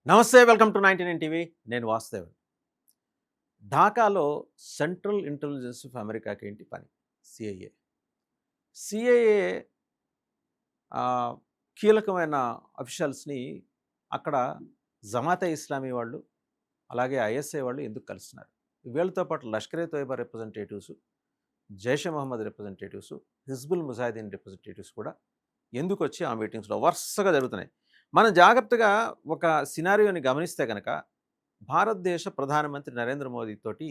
నమస్తే. Welcome to 99 TV. నేను Vasudevan. ఢాకాలో central intelligence of అమెరికాకి ఏంటి పని? సిఐఏ. సిఐఏ ఆహ్, కీలకమైన అఫీషియల్స్‌ని అక్కడ జమాతే ఇస్లామీ వాళ్ళు, అలాగే ఐఎస్ఐ వాళ్ళు ఎందుకు కలుస్తున్నారు? వీళ్ళతో పాటు లష్కర్ ఎ తోయిబా రిప్రజెంటేటివ్స్, జైష్ ఎ మహమ్మద్ రిప్రజెంటేటివ్స్, హిజ్బుల్ ముజాహిదీన్ రిప్రజెంటేటివ్స్ కూడా ఎందుకొచ్చి ఆ మీటింగ్స్‌లో వరుసగా జరుగుతున్నాయి. మనం జాగ్రత్తగా ఒక సినారియోని గమనిస్తే గనక భారతదేశ ప్రధానమంత్రి నరేంద్ర మోదీ తోటి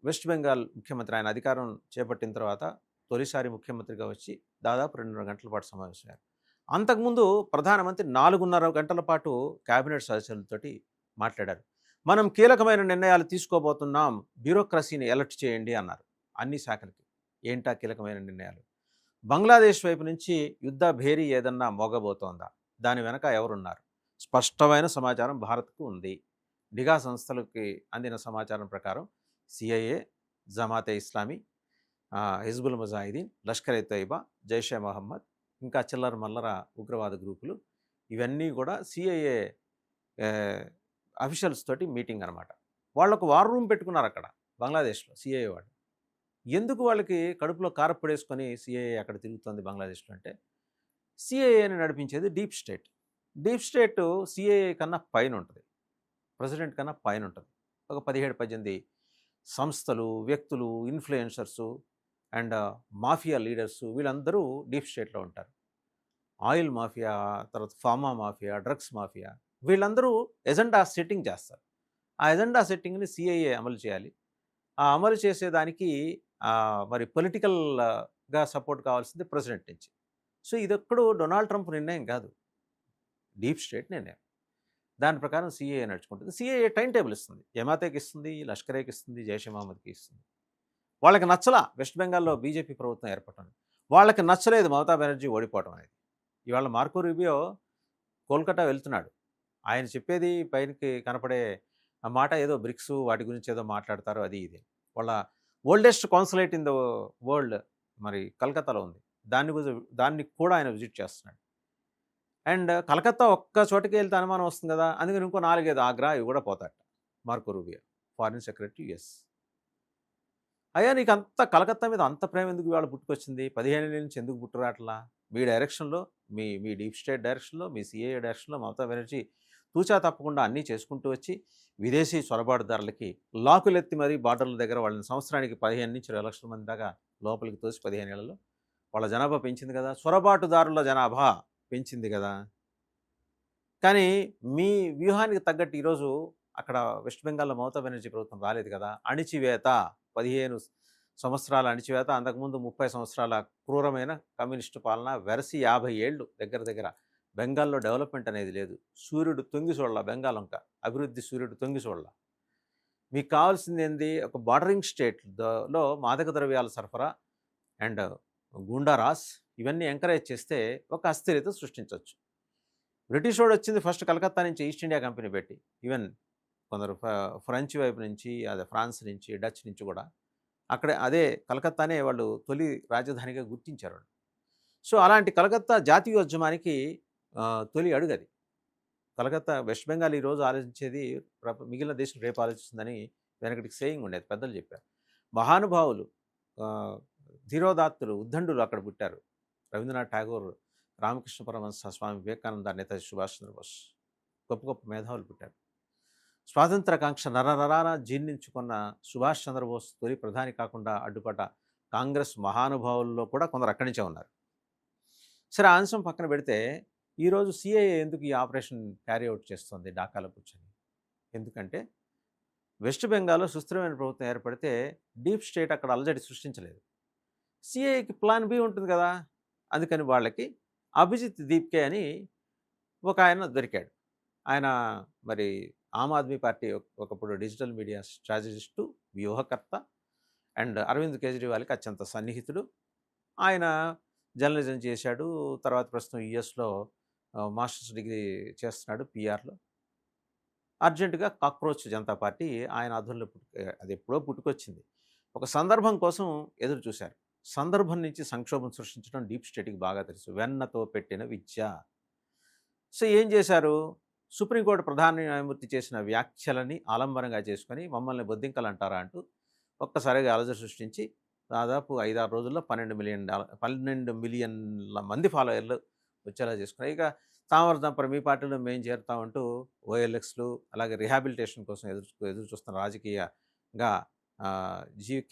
వెస్ట్ బెంగాల్ ముఖ్యమంత్రి ఆయన అధికారం చేపట్టిన తర్వాత తొలిసారి ముఖ్యమంత్రిగా వచ్చి దాదాపు 2.5 గంటల పాటు సమావేశమయ్యారు. అంతకుముందు ప్రధానమంత్రి 4.5 గంటల పాటు కేబినెట్ సదస్సులతోటి మాట్లాడారు. మనం కీలకమైన నిర్ణయాలు తీసుకోబోతున్నాం, బ్యూరోక్రసీని అలర్ట్ చేయండి అన్నారు అన్ని శాఖలకి. ఏంటా కీలకమైన నిర్ణయాలు? బంగ్లాదేశ్ వైపు నుంచి యుద్ధ భేరీ ఏదన్నా మోగబోతోందా? దాని వెనక ఎవరున్నారు? స్పష్టమైన సమాచారం భారత్కు ఉంది. నిఘా సంస్థలకి అందిన సమాచారం ప్రకారం సిఐఏ, జమాతే ఇస్లామీ, హిజ్బుల్ ముజాహిదీన్, లష్కర్ ఎ తోయిబా, జైషే మహమ్మద్, ఇంకా చిల్లర మల్లర ఉగ్రవాద గ్రూపులు, ఇవన్నీ కూడా సిఐఏ అఫీషియల్స్ తోటి మీటింగ్ అనమాట. వాళ్ళకు వార్ రూమ్ పెట్టుకున్నారు అక్కడ బంగ్లాదేశ్లో సిఐఏ వాళ్ళు. ఎందుకు వాళ్ళకి కడుపులో కారప్పొడేసుకొని సిఐఏ అక్కడ తిరుగుతుంది బంగ్లాదేశ్లో అంటే, సిఐఏని నడిపించేది deep state. Deep state CIA కన్నా పైన ఉంటుంది, ప్రెసిడెంట్ కన్నా పైన ఉంటుంది. ఒక 17-18 సంస్థలు, వ్యక్తులు, ఇన్ఫ్లుయెన్సర్సు అండ్ మాఫియా లీడర్సు, వీళ్ళందరూ డీప్ స్టేట్లో ఉంటారు. ఆయిల్ మాఫియా, తర్వాత ఫార్మా మాఫియా, డ్రగ్స్ మాఫియా, వీళ్ళందరూ ఎజెండా సెట్టింగ్ చేస్తారు. ఆ ఎజెండా సెట్టింగ్ని సిఐఏ అమలు చేయాలి. ఆ అమలు చేసేదానికి మరి పొలిటికల్గా సపోర్ట్ కావాల్సింది ప్రెసిడెంట్ నుంచి. సో ఇదెక్కడో డొనాల్డ్ ట్రంప్ నిర్ణయం కాదు, డీప్ స్టేట్ నిర్ణయం. దాని ప్రకారం సిఏఏ నడుచుకుంటుంది. సిఏఏ టైం టేబుల్ ఇస్తుంది, జమాతేకి ఇస్తుంది, లష్కరేకి ఇస్తుంది, జైషే మహమ్మద్కి ఇస్తుంది. వాళ్ళకి నచ్చలా వెస్ట్ బెంగాల్లో బీజేపీ ప్రభుత్వం ఏర్పడటం. వాళ్ళకి నచ్చలేదు మమతా బెనర్జీ ఓడిపోవడం అనేది. ఇవాళ మార్కో రూబియో కోల్కతా వెళ్తున్నాడు. ఆయన చెప్పేది పైనకి కనపడే ఆ మాట ఏదో బ్రిక్స్ వాటి గురించి ఏదో మాట్లాడతారు, అది ఇది. వాళ్ళ oldest consulate in the world మరి కలకత్తాలో ఉంది. దాన్ని కూడా ఆయన విజిట్ చేస్తున్నాడు. అండ్ కలకత్తా ఒక్క చోటకి వెళ్తే అనుమానం వస్తుంది కదా, అందుకని ఇంకో 4-5 ఆగ్రా ఇవి కూడా పోతాట Marco Rubio, foreign secretary US. అయ్యా నీకు అంత కలకత్తా మీద అంత ప్రేమ ఎందుకు ఇవాళ పుట్టుకొచ్చింది? 15 ఏళ్ళ నుంచి ఎందుకు పుట్టురాట్లా? మీ డైరెక్షన్లో, మీ మీ డీప్ స్టేట్ డైరెక్షన్లో, మీ సిఏఏ డైరెక్షన్లో మమతా బెనర్జీ తూచా తప్పకుండా అన్నీ చేసుకుంటూ వచ్చి విదేశీ చొరబాటుదారులకి లాకులెత్తి మరీ బార్డర్ల దగ్గర వాళ్ళని సంవత్సరానికి 15-20 లక్షల మంది దాకా లోపలికి తోసి 15 ఏళ్లలో వాళ్ళ జనాభా పెంచింది కదా, చొరబాటుదారుల జనాభా పెంచింది కదా. కానీ మీ వ్యూహానికి తగ్గట్టు ఈరోజు అక్కడ వెస్ట్ బెంగాల్లో మమతా బెనర్జీ ప్రభుత్వం రాలేదు కదా. అణిచివేత, 15 సంవత్సరాల అణిచివేత, అంతకుముందు 30 సంవత్సరాల క్రూరమైన కమ్యూనిస్టు పాలన, వెరసి 50 ఏళ్ళు దగ్గర దగ్గర బెంగాల్లో డెవలప్మెంట్ అనేది లేదు. సూర్యుడు తొంగి చూడాల బెంగాల్ వంక, అభివృద్ధి సూర్యుడు తొంగి చూడాల. మీకు కావాల్సింది ఏంది? ఒక బార్డరింగ్ స్టేట్లో మాదక ద్రవ్యాల సరఫరా అండ్ గూండారాస్ ఇవన్నీ ఎంకరేజ్ చేస్తే ఒక అస్థిరత సృష్టించవచ్చు. బ్రిటిష్ వాడు వచ్చింది ఫస్ట్ కలకత్తా నుంచి ఈస్ట్ ఇండియా కంపెనీ పెట్టి, ఈవెన్ కొందరు ఫ్రెంచ్ వైపు నుంచి, అదే ఫ్రాన్స్ నుంచి, డచ్ నుంచి కూడా అక్కడే అదే కలకత్తానే వాళ్ళు తొలి రాజధానిగా గుర్తించారు. సో అలాంటి కలకత్తా జాతీయోద్యమానికి తొలి అడుగది. కలకత్తా వెస్ట్ బెంగాల్ ఈరోజు ఆలోచించేది మిగిలిన దేశం రేపు ఆలోచిస్తుందని వెనకటికి సేయింగ్ ఉండేది, పెద్దలు చెప్పారు. మహానుభావులు, ధీరోదాత్తులు, ఉద్దండులు అక్కడ పుట్టారు. రవీంద్రనాథ్ ఠాగూర్, రామకృష్ణ పరమహంస, స్వామి వివేకానంద, నేతాజీ సుభాష్ చంద్రబోస్, గొప్ప గొప్ప మేధావులు పుట్టారు. స్వాతంత్రకాంక్ష నరనరాన జీర్ణించుకున్న సుభాష్ చంద్రబోస్ తొలి ప్రధాని కాకుండా అడ్డుపడ్డ కాంగ్రెస్ మహానుభావుల్లో కూడా కొందరు అక్కడి నుంచే ఉన్నారు. సరే ఆ అంశం పక్కన పెడితే, ఈరోజు సిఐఏ ఎందుకు ఈ ఆపరేషన్ క్యారీ అవుట్ చేస్తుంది ఢాకాలో కూర్చొని? ఎందుకంటే వెస్ట్ బెంగాల్లో సుస్థిరమైన ప్రభుత్వం ఏర్పడితే డీప్ స్టేట్ అక్కడ అలజడి సృష్టించలేదు. సిఐఏకి ప్లాన్ బి ఉంటుంది కదా. అందుకని వాళ్ళకి అభిజిత్ దీప్కే అని ఒక ఆయన దొరికాడు. ఆయన మరి ఆమ్ ఆద్మీ పార్టీ ఒకప్పుడు డిజిటల్ మీడియా స్ట్రాటజిస్టు, వ్యూహకర్త అండ్ అరవింద్ కేజ్రీవాల్కి అత్యంత సన్నిహితుడు. ఆయన జర్నలిజం చేశాడు. తర్వాత ప్రస్తుతం యుఎస్లో మాస్టర్స్ డిగ్రీ చేస్తున్నాడు పిఆర్లో. అర్జెంటుగా కాక్రోచ్ జనతా పార్టీ ఆయన ఆధ్వర్యంలో అది ఎప్పుడో పుట్టుకొచ్చింది. ఒక సందర్భం కోసం ఎదురు చూశారు. సందర్భం నుంచి సంక్షోభం సృష్టించడం డీప్ స్టేట్కి బాగా తెలుసు. వెన్నతో పెట్టిన విద్య. సో ఏం చేశారు, సుప్రీంకోర్టు ప్రధాన న్యాయమూర్తి చేసిన వ్యాఖ్యలని ఆలంబనంగా చేసుకొని మమ్మల్ని బొద్దింకలు అంటారా అంటూ ఒక్కసారిగా అలజడి సృష్టించి దాదాపు 5-6 రోజుల్లో $12 మిలియన్ల మంది ఫాలోయర్లు వచ్చేలా చేసుకున్నారు. ఇక తామరదంపర మీ పార్టీలో మేము చేరుతామంటూ ఓఎల్ఎక్స్లు అలాగే రిహాబిలిటేషన్ కోసం ఎదురు చూస్తున్న రాజకీయంగా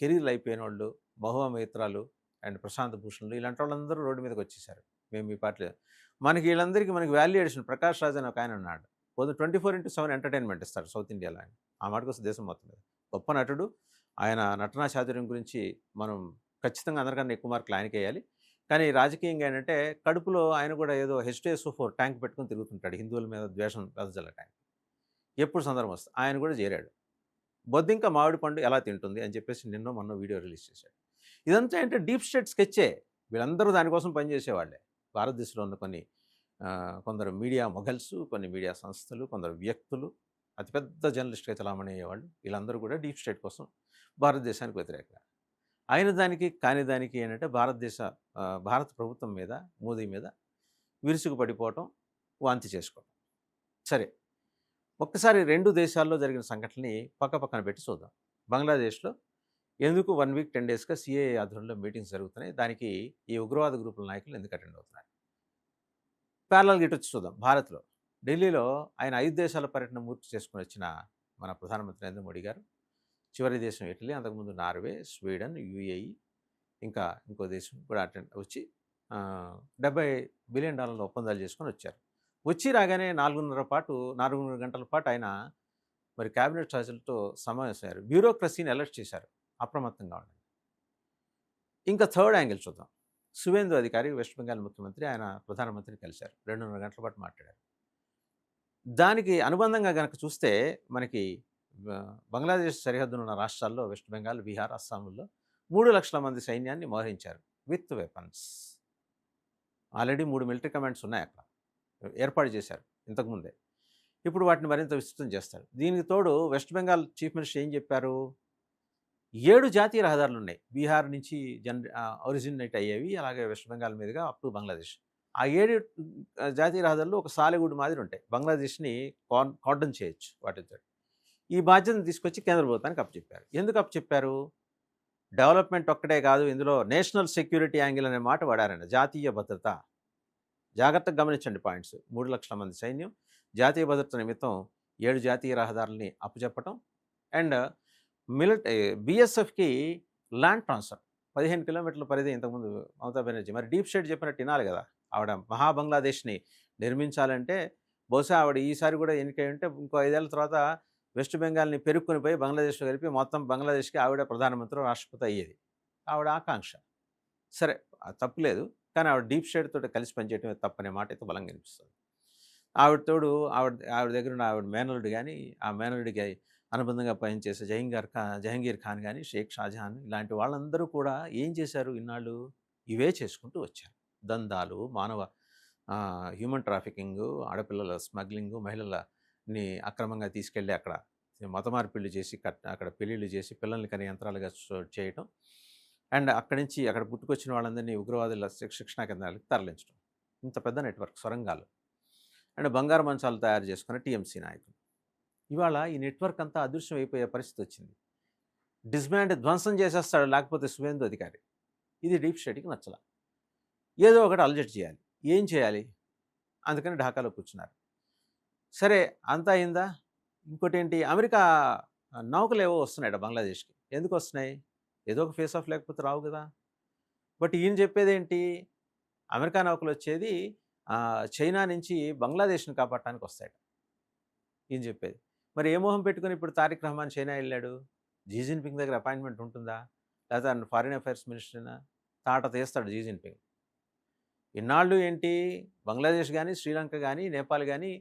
కెరీర్లు అయిపోయిన వాళ్ళు, మహువా మైత్రాలు అండ్ ప్రశాంత్ భూషణ్లు ఇలాంటి వాళ్ళందరూ రోడ్డు మీదకి వచ్చేసారు. మేము మీ పార్టీలో వీళ్ళందరికీ మనకి వాల్యూ అడిషన్ ప్రకాష్ రాజ్ అని ఒక ఆయన ఉన్నాడు. 24/7 ఎంటర్టైన్మెంట్ ఇస్తాడు సౌత్ ఇండియాలో ఆయన. ఆ మాటకోసం దేశం మొత్తం మీద గొప్ప నటుడు. ఆయన నటనా చాతుర్యం గురించి మనం ఖచ్చితంగా అందరికన్నా ఎక్కువ మార్కులు ఆయనకి వేయాలి. కానీ రాజకీయంగా ఏంటంటే కడుపులో ఆయన కూడా ఏదో H2SO4 ట్యాంక్ పెట్టుకొని తిరుగుతుంటాడు, హిందువుల మీద ద్వేషం వెదజల్ల ట్యాంక్. ఎప్పుడు సందర్భం వస్తుంది ఆయన కూడా చేరాడు. బొద్దింక మామిడి పండు ఎలా తింటుంది అని చెప్పేసి నిన్నో మొన్న వీడియో రిలీజ్ చేశాడు. ఇదంతా ఏంటంటే డీప్ స్టేట్ స్కెచ్చే. వీళ్ళందరూ దానికోసం పనిచేసేవాళ్ళే. భారతదేశంలో ఉన్న కొందరు మీడియా మొఘల్స్, కొన్ని మీడియా సంస్థలు, కొందరు వ్యక్తులు, అతిపెద్ద జర్నలిస్ట్గా చలామణి అయ్యేవాళ్ళు, వీళ్ళందరూ కూడా డీప్ స్టేట్ కోసం భారతదేశానికి వ్యతిరేకంగా. అయిన దానికి కాని దానికి ఏంటంటే భారత ప్రభుత్వం మీద, మోదీ మీద విరుచుకు పడిపోవటం, వాంతి చేసుకోవటం. సరే, ఒక్కసారి 2 దేశాల్లో జరిగిన సంఘటనని పక్కన పెట్టి చూద్దాం. బంగ్లాదేశ్లో ఎందుకు 1 వీక్ 10 డేస్గా సిఏఏ ఆధ్వర్యంలో మీటింగ్స్ జరుగుతున్నాయి, దానికి ఈ ఉగ్రవాద గ్రూపుల నాయకులు ఎందుకు అటెండ్ అవుతున్నారు? ప్యారలల్గా ఇటు వచ్చి చూద్దాం. భారత్లో ఢిల్లీలో ఆయన 5 దేశాల పర్యటన పూర్తి చేసుకుని వచ్చిన మన ప్రధానమంత్రి నరేంద్ర మోడీ గారు చివరి దేశం ఇటలీ, అంతకుముందు నార్వే, స్వీడన్, UAE ఇంకా ఇంకో దేశం కూడా అటెండ్ వచ్చి $70 బిలియన్ ఒప్పందాలు చేసుకొని వచ్చారు. వచ్చి రాగానే 4.5 గంటల పాటు ఆయన మరి క్యాబినెట్ సభ్యులతో సమావేశమయ్యారు. బ్యూరోక్రసీని అలర్ట్ చేశారు, అప్రమత్తంగా ఉండండి. ఇంకా థర్డ్ యాంగిల్ చూద్దాం. సువేందు అధికారి వెస్ట్ బెంగాల్ ముఖ్యమంత్రి, ఆయన ప్రధానమంత్రిని కలిశారు. 2.5 గంటల పాటు మాట్లాడారు. దానికి అనుబంధంగా కనుక చూస్తే మనకి బంగ్లాదేశ్ సరిహద్దున ఉన్న రాష్ట్రాల్లో వెస్ట్ బెంగాల్, బీహార్, అస్సాంలో 3 లక్షల మంది సైన్యాన్ని మోహరించారు with weapons. Already 3 military commands ఉన్నాయి అక్కడ, ఏర్పాటు చేశారు ఇంతకుముందే. ఇప్పుడు వాటిని మరింత విస్తృతం చేస్తారు. దీనికి తోడు వెస్ట్ బెంగాల్ చీఫ్ మినిస్టర్ ఏం చెప్పారు, 7 జాతీయ రహదారులు ఉన్నాయి బీహార్ నుంచి ఒరిజినేట్ అయ్యేవి, అలాగే వెస్ట్ బెంగాల్ మీదుగా అప్ టు బంగ్లాదేశ్. ఆ 7 జాతీయ రహదారులు ఒక సాలెగూడు మాదిరి ఉంటాయి. బంగ్లాదేశ్ని కార్డన్ చేయొచ్చు వాటితో. ఈ బాధ్యతను తీసుకొచ్చి కేంద్ర ప్రభుత్వానికి అప్పచెప్పారు. ఎందుకు అప్పచెప్పారు? డెవలప్మెంట్ ఒక్కటే కాదు, ఇందులో నేషనల్ సెక్యూరిటీ యాంగిల్ అనే మాట వాడారండి. జాతీయ భద్రత. జాగ్రత్తగా గమనించండి పాయింట్స్. 3 లక్షల మంది సైన్యం, జాతీయ భద్రత నిమిత్తం 7 జాతీయ రహదారులని అప్పచెప్పటం, అండ్ BSFకి ల్యాండ్ ట్రాన్స్ఫర్ 15 కిలోమీటర్ల పరిధి. ఇంతకుముందు మమతా బెనర్జీ మరి డీప్ స్టేట్ చెప్పినట్టు వినాలి కదా. ఆవిడ బంగ్లాదేశ్ని నిర్మించాలంటే బహుశా ఆవిడ ఈసారి కూడా ఎన్నికై ఉంటే ఇంకో 5 ఏళ్ళ తర్వాత వెస్ట్ బెంగాల్ని పెరుక్కొని పోయి బంగ్లాదేశ్లో కలిపి మొత్తం బంగ్లాదేశ్కి ఆవిడ ప్రధానమంత్రి, రాష్ట్రపతి అయ్యేది. ఆవిడ ఆకాంక్ష. సరే, తప్పులేదు, కానీ ఆవిడ డీప్ స్టేట్ తోటి కలిసి పనిచేయటమే తప్పనే మాట అయితే బలంగా అనిపిస్తుంది. ఆవిడ దగ్గర ఉన్న ఆవిడ మేనల్లుడు కానీ, ఆ మేనల్లుడికి అనుబంధంగా పనిచేసే జహంగీర్ ఖాన్ కానీ, షేక్ షాజహాన్ ఇలాంటి వాళ్ళందరూ కూడా ఏం చేశారు, ఇన్నాళ్ళు ఇవే చేసుకుంటూ వచ్చారు. దందాలు, హ్యూమన్ ట్రాఫికింగ్, ఆడపిల్లల స్మగ్లింగ్, మహిళలని అక్రమంగా తీసుకెళ్ళి అక్కడ మత మార్పిళ్ళు చేసి అక్కడ పెళ్ళిళ్ళు చేసి పిల్లల్ని కని యంత్రాలుగా చేయటం, అండ్ అక్కడి నుంచి అక్కడ పుట్టుకొచ్చిన వాళ్ళందరినీ ఉగ్రవాదుల శిక్షణా కేంద్రాలకు తరలించడం. ఇంత పెద్ద నెట్వర్క్, సొరంగాలు అండ్ బంగారు మంచాలు తయారు చేసుకున్న TMC నాయకులు. ఇవాళ ఈ నెట్వర్క్ అంతా అదృశ్యం అయిపోయే పరిస్థితి వచ్చింది. ధ్వంసం చేసేస్తాడు లేకపోతే సువేందు అధికారి. ఇది డీప్ స్టేట్కి నచ్చల. ఏదో ఒకటి అల్జెట్ చేయాలి. ఏం చేయాలి? అందుకని ఢాకాలో కూర్చున్నారు. సరే, అంతా అయిందా? ఇంకోటి ఏంటి, అమెరికా నౌకలు ఏవో వస్తున్నాయట బంగ్లాదేశ్కి. ఎందుకు వస్తున్నాయి? ఏదో ఒక ఫేస్ ఆఫ్ లేకపోతే రావు కదా. బట్ ఈయన చెప్పేది ఏంటి, అమెరికా నౌకలు వచ్చేది చైనా నుంచి బంగ్లాదేశ్ని కాపాడటానికి వస్తాయట ఈయన చెప్పేది. మరి ఏ మోహం పెట్టుకుని ఇప్పుడు తారిక్ రహమాన్ చైనా వెళ్ళాడు? జీ జిన్పింగ్ దగ్గర అపాయింట్మెంట్ ఉంటుందా? లేదా ఫారిన్ అఫైర్స్ మినిస్టర్నా? తాట తీస్తాడు జీ జిన్పింగ్. ఇన్నాళ్ళు ఏంటి, బంగ్లాదేశ్ కానీ, శ్రీలంక కానీ, నేపాల్ కానీ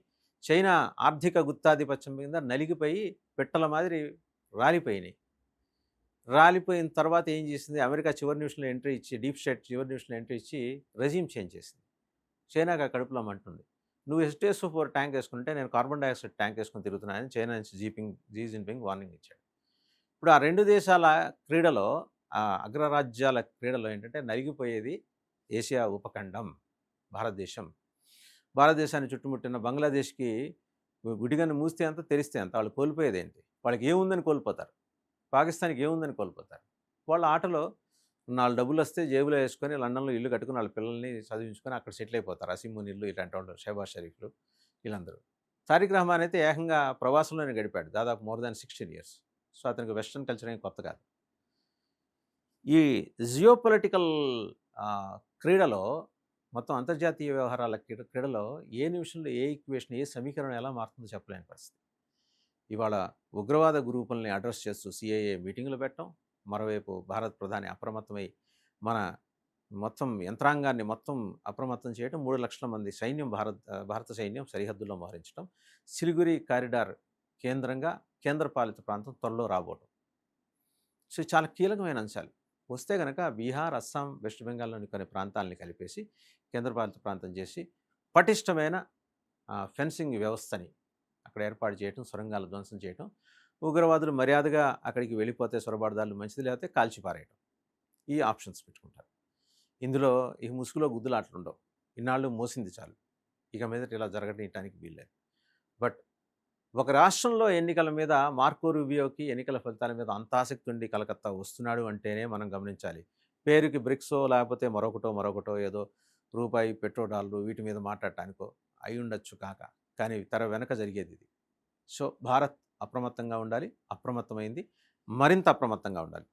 చైనా ఆర్థిక గుత్తాధిపత్యం మీద నలిగిపోయి పిట్టల మాదిరి రాలిపోయిన తర్వాత ఏం చేసింది, అమెరికా చివరి నిమిషంలో ఎంట్రీ ఇచ్చి, డీప్ స్టేట్ చివరి నిమిషంలో ఎంట్రీ ఇచ్చి రెజీమ్ చేంజ్ చేసింది. చైనాకి ఆ కడుపులో మంటుంది. నువ్వు H2SO4 ట్యాంక్ వేసుకుంటే నేను కార్బన్ డైఆక్సైడ్ ట్యాంక్ వేసుకొని తిరుగుతున్నానని చైనా నుంచి జీ జిన్పింగ్ వార్నింగ్ ఇచ్చాడు. ఇప్పుడు ఆ 2 దేశాల క్రీడలో, ఆ అగ్రరాజ్యాల క్రీడలో ఏంటంటే నలిగిపోయేది ఏషియా ఉపఖండం, భారతదేశం. భారతదేశాన్ని చుట్టుముట్టిన బంగ్లాదేశ్కి గుడిగన్ను మూస్తే అంత తెరిస్తే అంత వాళ్ళు కోల్పోయేదేంటి? వాళ్ళకి ఏముందని కోల్పోతారు? పాకిస్తాన్కి ఏముందని కోల్పోతారు? వాళ్ళ ఆటలో 4 డబ్బులొస్తే జేబులో వేసుకొని లండన్‌లో ఇల్లు కట్టుకొని వాళ్ళ పిల్లల్ని చదివించుకొని అక్కడ సెటిల్ అయిపోతారు. అసీమునీళ్ళు ఇలాంటి వాళ్ళు, షహబాజ్ షరీఫ్‌లు వీళ్ళందరూ. తారిక్ రహమాన్ అయితే ఏకంగా ప్రవాసంలోనే గడిపాడు. దాదాపు మోర్ దాన్ 16 ఇయర్స్. సో, అతనికి వెస్టర్న్ కల్చర్ ఏం కొత్త కాదు. ఈ జియోపొలిటికల్ క్రీడలో మొత్తం అంతర్జాతీయ వ్యవహారాల క్రీడలో ఏ నిమిషంలో ఏ ఈక్వేషన్, ఏ సమీకరణం ఎలా మారుతుందో చెప్పలేని పరిస్థితి. ఇవాళ ఉగ్రవాద గ్రూపుల్ని అడ్రస్ చేస్తూ సిఐఏ మీటింగులు పెట్టడం, మరోవైపు భారత ప్రధాని అప్రమత్తమై మన మొత్తం యంత్రాంగాన్ని మొత్తం అప్రమత్తం చేయడం, 3 లక్షల మంది సైన్యం భారత సైన్యం సరిహద్దుల్లో మోహరించడం, సిలిగురి కారిడార్ కేంద్రంగా కేంద్రపాలిత ప్రాంతం త్వరలో రాబోవడం. సో, చాలా కీలకమైన అంశాలు. వస్తే గనక బీహార్, అస్సాం, వెస్ట్ బెంగాల్‌లోని కొన్ని ప్రాంతాలని కలిపేసి కేంద్రపాలిత ప్రాంతం చేసి పటిష్టమైన ఫెన్సింగ్ వ్యవస్థని అక్కడ ఏర్పాటు చేయటం, సొరంగాలు ధ్వంసం చేయటం, ఉగ్రవాదులు మర్యాదగా అక్కడికి వెళ్ళిపోతే సొరబాటుదారులు, మంచిది లేకపోతే కాల్చి పారేయటం. ఈ ఆప్షన్స్ పెట్టుకుంటారు. ఇందులో ఈ ముసుగులో గుద్దులాటలుండవు. ఇన్నాళ్ళు మోసింది చాలు. ఇక మీదట ఇలా జరగనీయటానికి వీల్లేదు. బట్ ఒక రాష్ట్రంలో ఎన్నికల మీద మార్కో రూబియోకి ఎన్నికల ఫలితాల మీద అంత ఆసక్తి ఉండి కలకత్తా వస్తున్నాడు అంటేనే మనం గమనించాలి. పేరుకి బ్రిక్సో లేకపోతే మరొకటో ఏదో రూపాయి, పెట్రోడాలరు వీటి మీద మాట్లాడటానికో అయి ఉండొచ్చు కాక, కానీ తెర వెనక జరిగేది ఇది. సో, భారత్ అప్రమత్తంగా ఉండాలి. అప్రమత్తమైంది. మరింత అప్రమత్తంగా ఉండాలి.